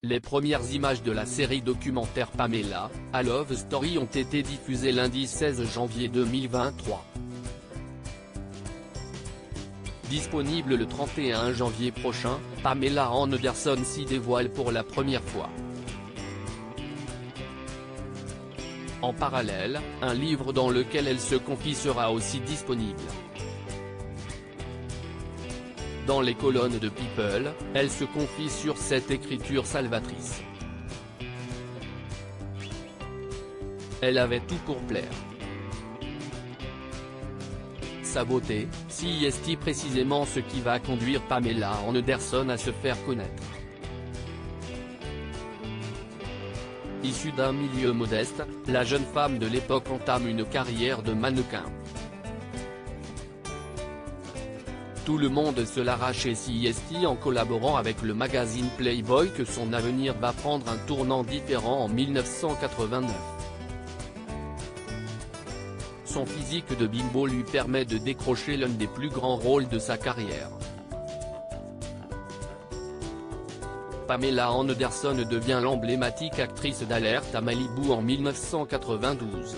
Les premières images de la série documentaire Pamela, A Love Story ont été diffusées lundi 16 janvier 2023. Disponible le 31 janvier prochain, Pamela Anderson s'y dévoile pour la première fois. En parallèle, un livre dans lequel elle se confie sera aussi disponible. Dans les colonnes de People, elle se confie sur cette écriture salvatrice. Elle avait tout pour plaire. Sa beauté, si est précisément ce qui va conduire Pamela Anderson à se faire connaître. Issue d'un milieu modeste, la jeune femme de l'époque entame une carrière de mannequin. Tout le monde se l'arrache chez CST en collaborant avec le magazine Playboy que son avenir va prendre un tournant différent en 1989. Son physique de bimbo lui permet de décrocher l'un des plus grands rôles de sa carrière. Pamela Anderson devient l'emblématique actrice d'Alerte à Malibu en 1992.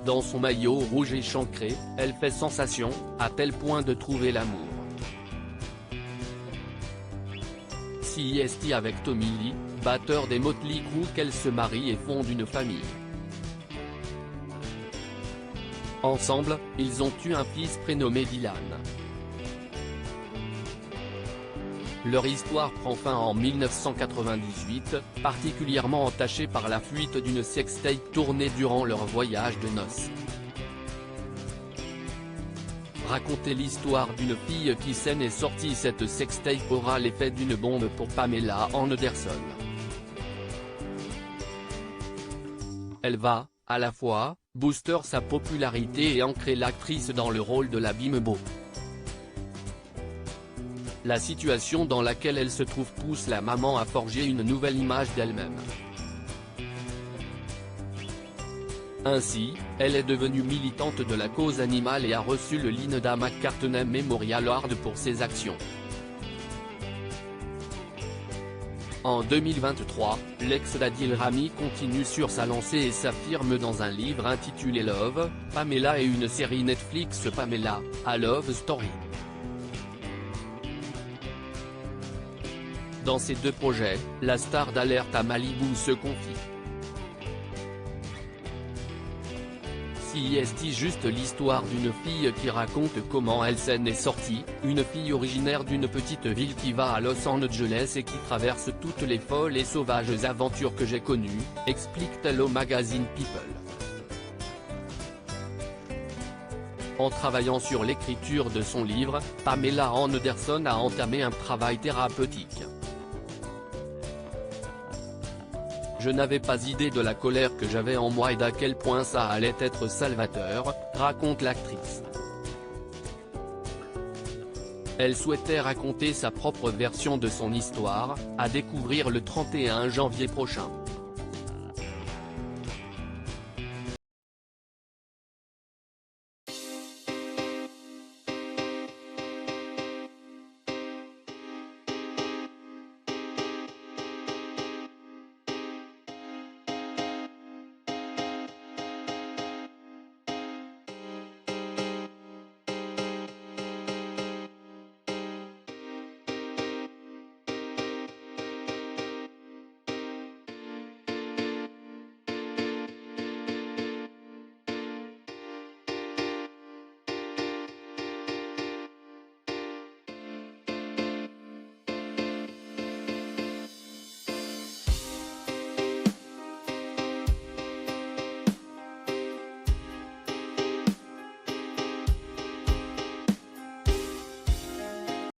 Dans son maillot rouge échancré, elle fait sensation, à tel point de trouver l'amour. CST avec Tommy Lee, batteur des Motley Crue, qu'elle se marie et fonde une famille. Ensemble, ils ont eu un fils prénommé Dylan. Leur histoire prend fin en 1998, particulièrement entachée par la fuite d'une sextape tournée durant leur voyage de noces. Raconter l'histoire d'une fille qui saine est sortie. Cette sextape aura l'effet d'une bombe pour Pamela Anderson. Elle va, à la fois, booster sa popularité et ancrer l'actrice dans le rôle de la bimbo. La situation dans laquelle elle se trouve pousse la maman à forger une nouvelle image d'elle-même. Ainsi, elle est devenue militante de la cause animale et a reçu le Linda McCartney Memorial Award pour ses actions. En 2023, l'ex d'Adil Rami continue sur sa lancée et s'affirme dans un livre intitulé Love, Pamela et une série Netflix Pamela, A Love Story. Dans ces deux projets, la star d'Alerte à Malibu se confie. CST juste l'histoire d'une fille qui raconte comment elle s'en est sortie, une fille originaire d'une petite ville qui va à Los Angeles et qui traverse toutes les folles et sauvages aventures que j'ai connues, explique-t-elle au magazine People. En travaillant sur l'écriture de son livre, Pamela Anderson a entamé un travail thérapeutique. Je n'avais pas idée de la colère que j'avais en moi et d'à quel point ça allait être salvateur, raconte l'actrice. Elle souhaitait raconter sa propre version de son histoire, à découvrir le 31 janvier prochain.